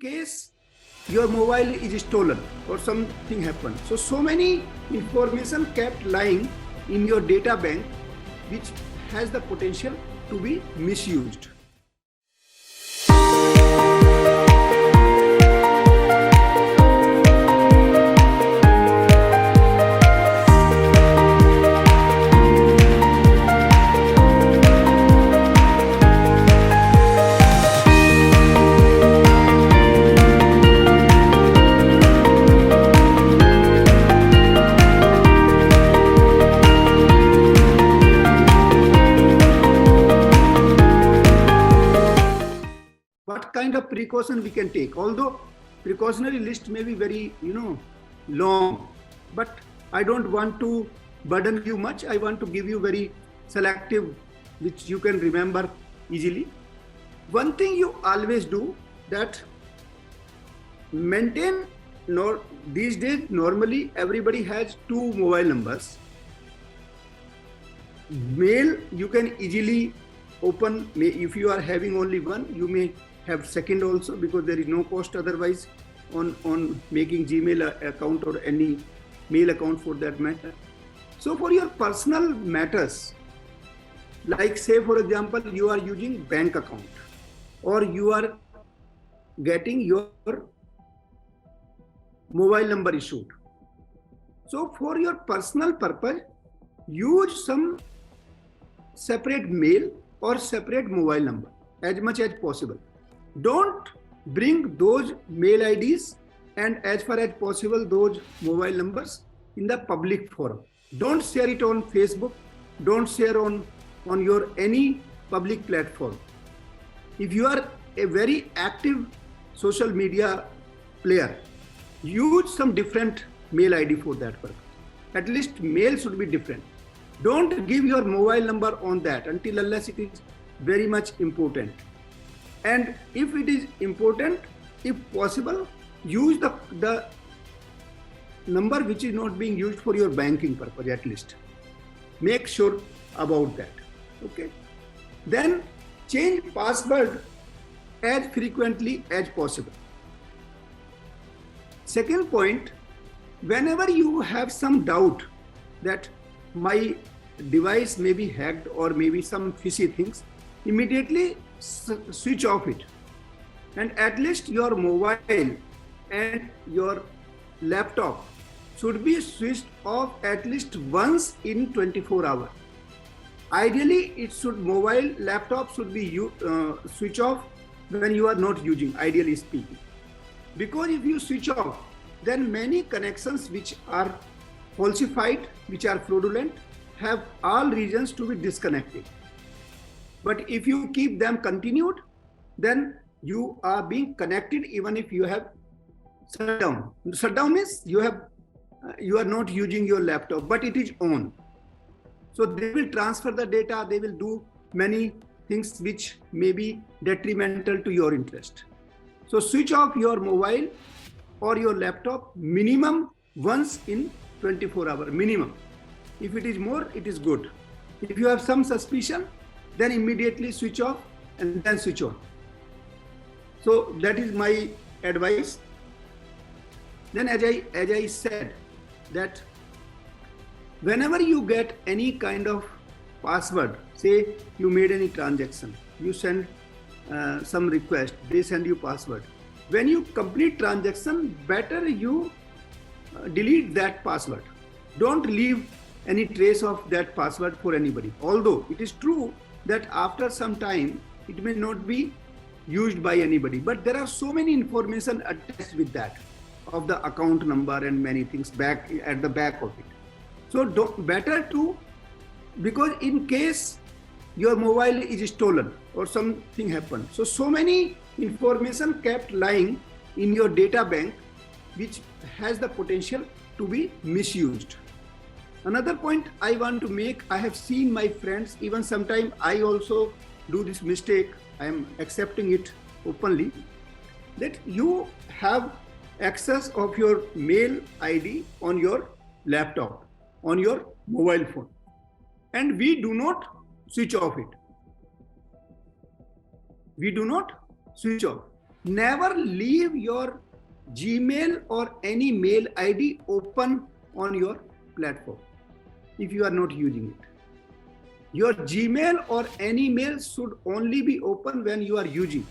case your mobile is stolen or something happened, so many information kept lying in your data bank, which has the potential to be misused. What kind of precaution we can take? Although precautionary list may be very, long, but I don't want to burden you much. I want to give you very selective, which you can remember easily. One thing you always do, that maintain, these days normally everybody has 2 mobile numbers. Mail you can easily open. If you are having only one, you may have second also, because there is no cost otherwise on making Gmail account or any mail account for that matter. So for your personal matters, like say for example you are using bank account, or you are getting your mobile number issued, so for your personal purpose, use some separate mail or separate mobile number as much as possible. Don't bring those mail IDs and as far as possible those mobile numbers in the public forum. Don't share it on Facebook. Don't share on your any public platform. If you are a very active social media player, use some different mail ID for that purpose. At least mail should be different. Don't give your mobile number on that until unless it is very much important. And if it is important, if possible, use the number which is not being used for your banking purpose at least. Make sure about that. Okay. Then change password as frequently as possible. Second point, whenever you have some doubt that my device may be hacked or maybe some fishy things, immediately switch off it. And at least your mobile and your laptop should be switched off at least once in 24 hours. Ideally, mobile laptop should be switch off when you are not using, ideally speaking. Because if you switch off, then many connections which are falsified, which are fraudulent, have all reasons to be disconnected. But if you keep them continued, then you are being connected even if you have shut down. Shut down means you are not using your laptop, but it is on. So they will transfer the data, they will do many things which may be detrimental to your interest. So switch off your mobile or your laptop minimum once in 24 hours, minimum. If it is more, it is good. If you have some suspicion, then immediately switch off and then switch on. So that is my advice. Then as I said, that whenever you get any kind of password, say you made any transaction, you send some request, they send you password. When you complete transaction, better you delete that password. Don't leave any trace of that password for anybody. Although it is true that after some time it may not be used by anybody, but there are so many information attached with that, of the account number and many things back at the back of it. So better to, because in case your mobile is stolen or something happened, so many information kept lying in your data bank, which has the potential to be misused. Another point I want to make, I have seen my friends, even sometimes I also do this mistake, I am accepting it openly, that you have access of your mail ID on your laptop, on your mobile phone, and we do not switch off it. We do not switch off. Never leave your Gmail or any mail ID open on your platform if you are not using it. Your Gmail or any mail should only be open when you are using.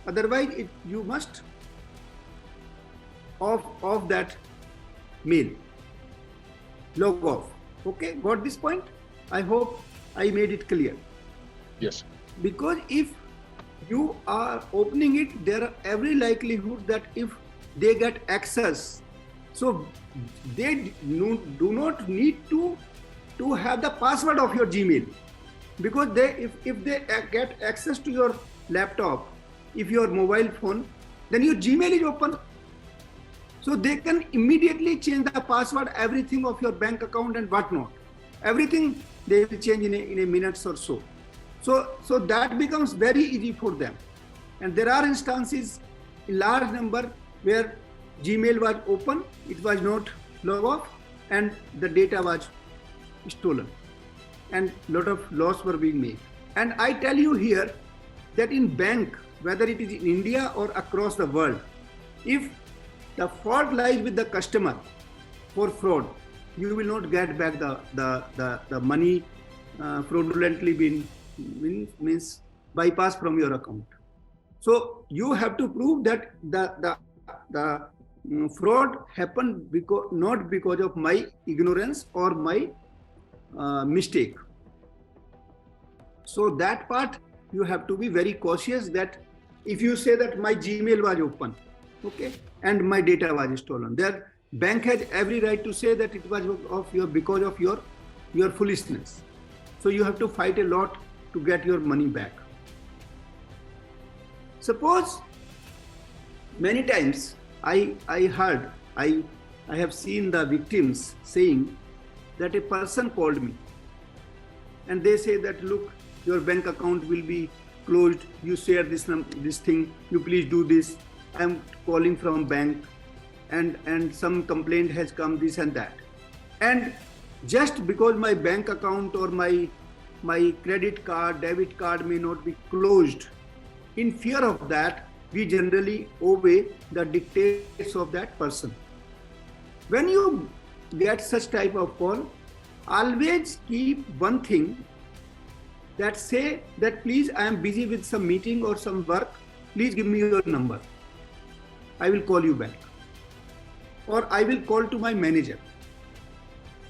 Otherwise, you must off that mail. Log off. Okay, got this point? I hope I made it clear. Yes. Because if you are opening it, there are every likelihood that if they get access, so they do not need to have the password of your Gmail, because if they get access to your laptop, if your mobile phone, then your Gmail is open. So they can immediately change the password, everything of your bank account and whatnot. Everything they will change in a minutes or so. So that becomes very easy for them. And there are instances in large number where Gmail was open, it was not log off, and the data was stolen. And a lot of loss were being made. And I tell you here that in bank, whether it is in India or across the world, if the fault lies with the customer for fraud, you will not get back the money fraudulently been means bypass from your account. So you have to prove that the fraud happened not because of my ignorance or my mistake. So that part you have to be very cautious, that if you say that my Gmail was open, okay, and my data was stolen, the bank has every right to say that it was because of your foolishness. So you have to fight a lot to get your money back. Suppose many times I have seen the victims saying that a person called me and they say that, look, your bank account will be closed, you share this thing, you please do this, I am calling from bank and some complaint has come, this and that. And just because my bank account or my credit card, debit card may not be closed, in fear of that, we generally obey the dictates of that person. When you get such type of call, always keep one thing, that say that, please, I am busy with some meeting or some work, please give me your number, I will call you back. Or I will call to my manager.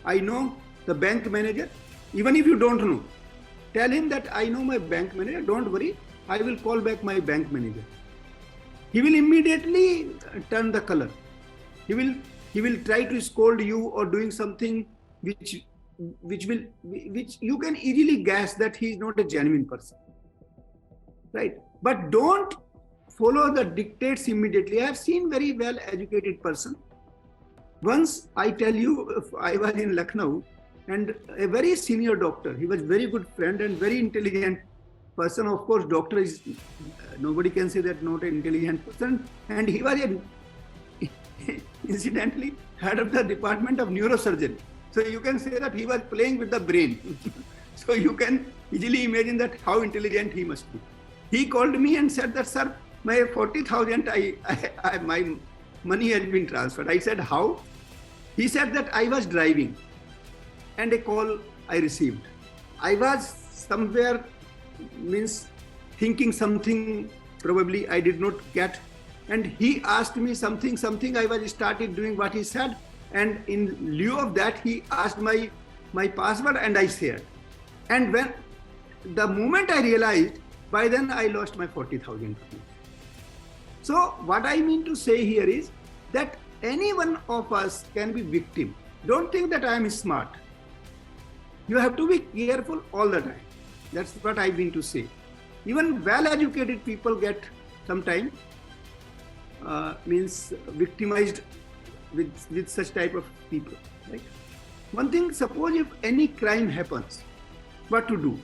I know the bank manager. Even if you don't know, tell him that I know my bank manager, don't worry, I will call back my bank manager. He will immediately turn the color. He will try to scold you or doing something which you can easily guess that he is not a genuine person, right? But don't follow the dictates immediately. I have seen very well educated person. Once I tell you, I was in Lucknow and a very senior doctor, he was very good friend and very intelligent person. Of course, doctor is, nobody can say that not an intelligent person. And he was incidentally head of the department of neurosurgery. So you can say that he was playing with the brain. So you can easily imagine that how intelligent he must be. He called me and said that, sir, my 40,000, my money has been transferred. I said, how? He said that I was driving and a call I received. I was somewhere, thinking something probably I did not get. And he asked me something, I was started doing what he said. And in lieu of that, he asked my password and I shared. And when the moment I realized, by then I lost my 40,000 rupees. So what I mean to say here is that any one of us can be victim. Don't think that I am smart. You have to be careful all the time. That's what I mean to say. Even well-educated people get sometimes victimized with such type of people, right? One thing, suppose if any crime happens, what to do?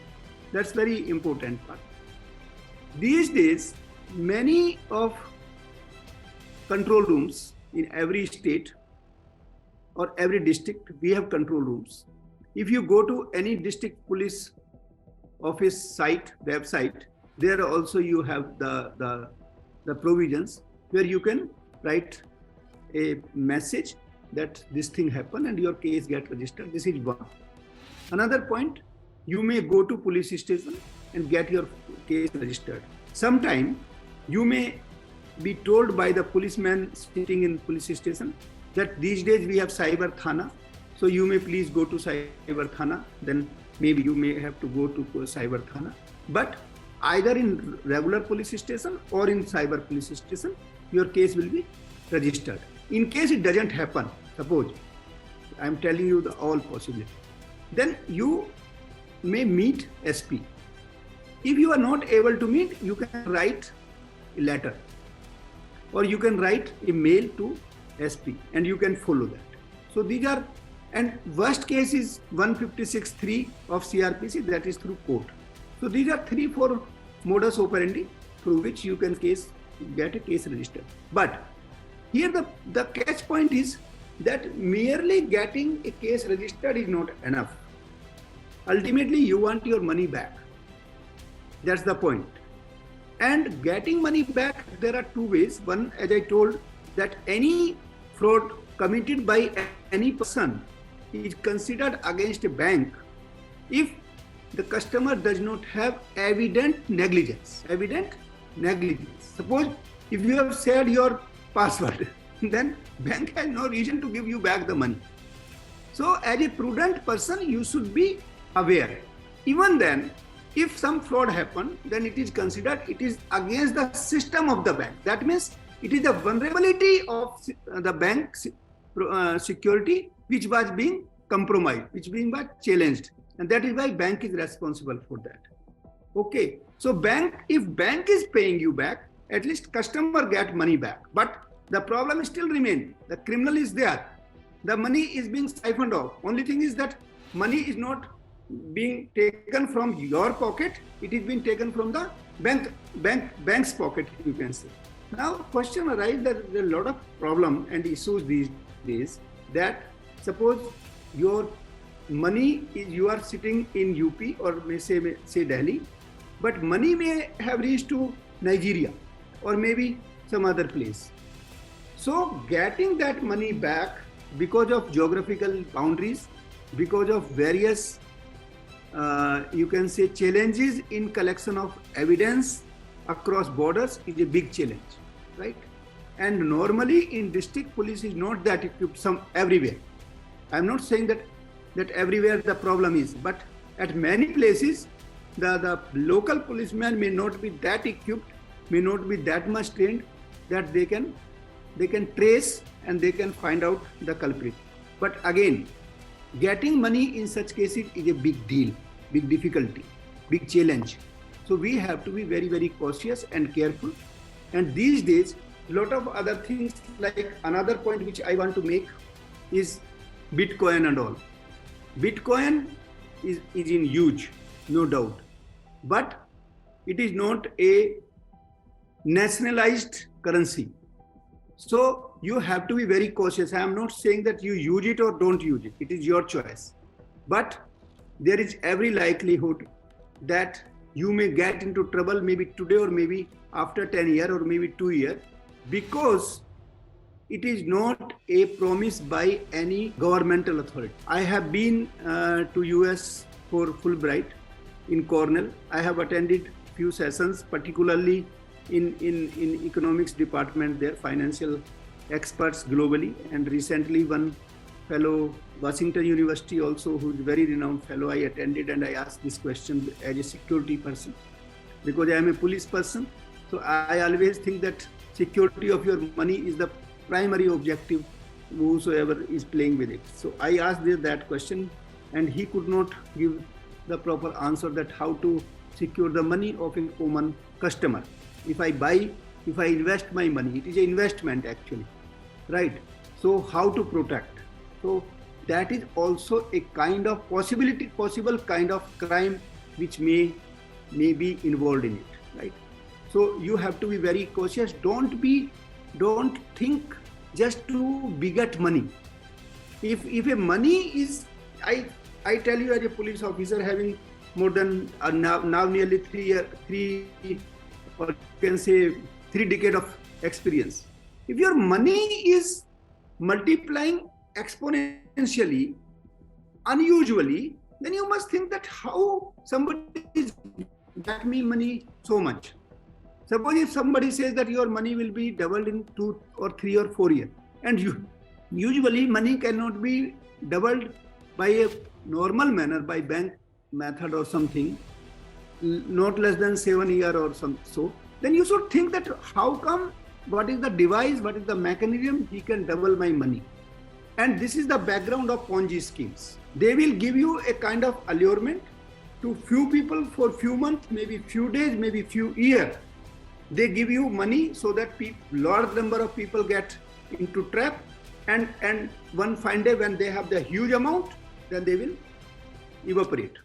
That's very important part. These days, many of control rooms in every state or every district, we have control rooms. If you go to any district police office site, website, there also you have the the provisions where you can write a message that this thing happened and your case get registered. This is one. Another point, you may go to police station and get your case registered. Sometime you may be told by the policeman sitting in police station that these days we have cyber thana, so you may please go to cyber thana. Then maybe you may have to go to cyber thana. But either in regular police station or in cyber police station, your case will be registered. In case it doesn't happen, suppose I am telling you the all possibility, then you may meet SP. If you are not able to meet, you can write a letter or you can write a mail to SP and you can follow that. So these are, and worst case is 156(3) of CRPC, that is through court. So these are 3-4 modus operandi through which you can get a case registered. But here the catch point is that merely getting a case registered is not enough. Ultimately, you want your money back. That's the point. And getting money back, there are two ways. One, as I told, that any fraud committed by any person is considered against a bank if the customer does not have evident negligence. Evident negligence. Suppose if you have shared your password, then bank has no reason to give you back the money. So as a prudent person, you should be aware. Even then, if some fraud happened, then it is considered it is against the system of the bank. That means it is the vulnerability of the bank security which was being compromised, which being challenged. And that is why bank is responsible for that. Okay. So if bank is paying you back, at least customer get money back. But the problem still remains. The criminal is there. The money is being siphoned off. Only thing is that money is not being taken from your pocket. It is being taken from the bank's pocket, you can say. Now, question arises that there are a lot of problem and issues these days that suppose your money is, you are sitting in UP or may say Delhi, but money may have reached to Nigeria or maybe some other place. So getting that money back because of geographical boundaries, because of various you can say challenges in collection of evidence across borders is a big challenge, right? And normally in district police is not that equipped everywhere. I'm not saying that everywhere the problem is, but at many places the local policeman may not be that equipped, may not be that much trained that they can trace and they can find out the culprit. But again, getting money in such cases is a big deal, big difficulty, big challenge. So we have to be very, very cautious and careful. And these days, a lot of other things, like another point which I want to make is Bitcoin and all. Bitcoin is in huge, no doubt, but it is not a nationalized currency. So you have to be very cautious. I am not saying that you use it or don't use it. It is your choice. But there is every likelihood that you may get into trouble maybe today or maybe after 10 years or maybe 2 years, because it is not a promise by any governmental authority. I have been to US for Fulbright in Cornell. I have attended few sessions, particularly in economics department there, financial experts globally, and recently one fellow, Washington University also, who is a very renowned fellow, I attended and I asked this question as a security person, because I am a police person. So I always think that security of your money is the primary objective, whosoever is playing with it. So I asked that question and he could not give the proper answer that how to secure the money of a common customer. If I invest my money, it is an investment actually, right? So how to protect? So that is also a kind of possible kind of crime which may be involved in it, right? So you have to be very cautious. Don't think just to beget money. If a money is, I tell you as a police officer having more than now nearly 3 or you can say 3 decades of experience. If your money is multiplying exponentially, unusually, then you must think that how somebody is back me money so much. Suppose if somebody says that your money will be doubled in 2 or 3 or 4 years, and usually money cannot be doubled by a normal manner, by bank method or something, not less than 7 years or so, then you should think that how come, what is the device, what is the mechanism he can double my money. And this is the background of Ponzi schemes. They will give you a kind of allurement to few people for few months, maybe few days, maybe few years. They give you money so that large number of people get into trap, and one fine day when they have the huge amount, then they will evaporate.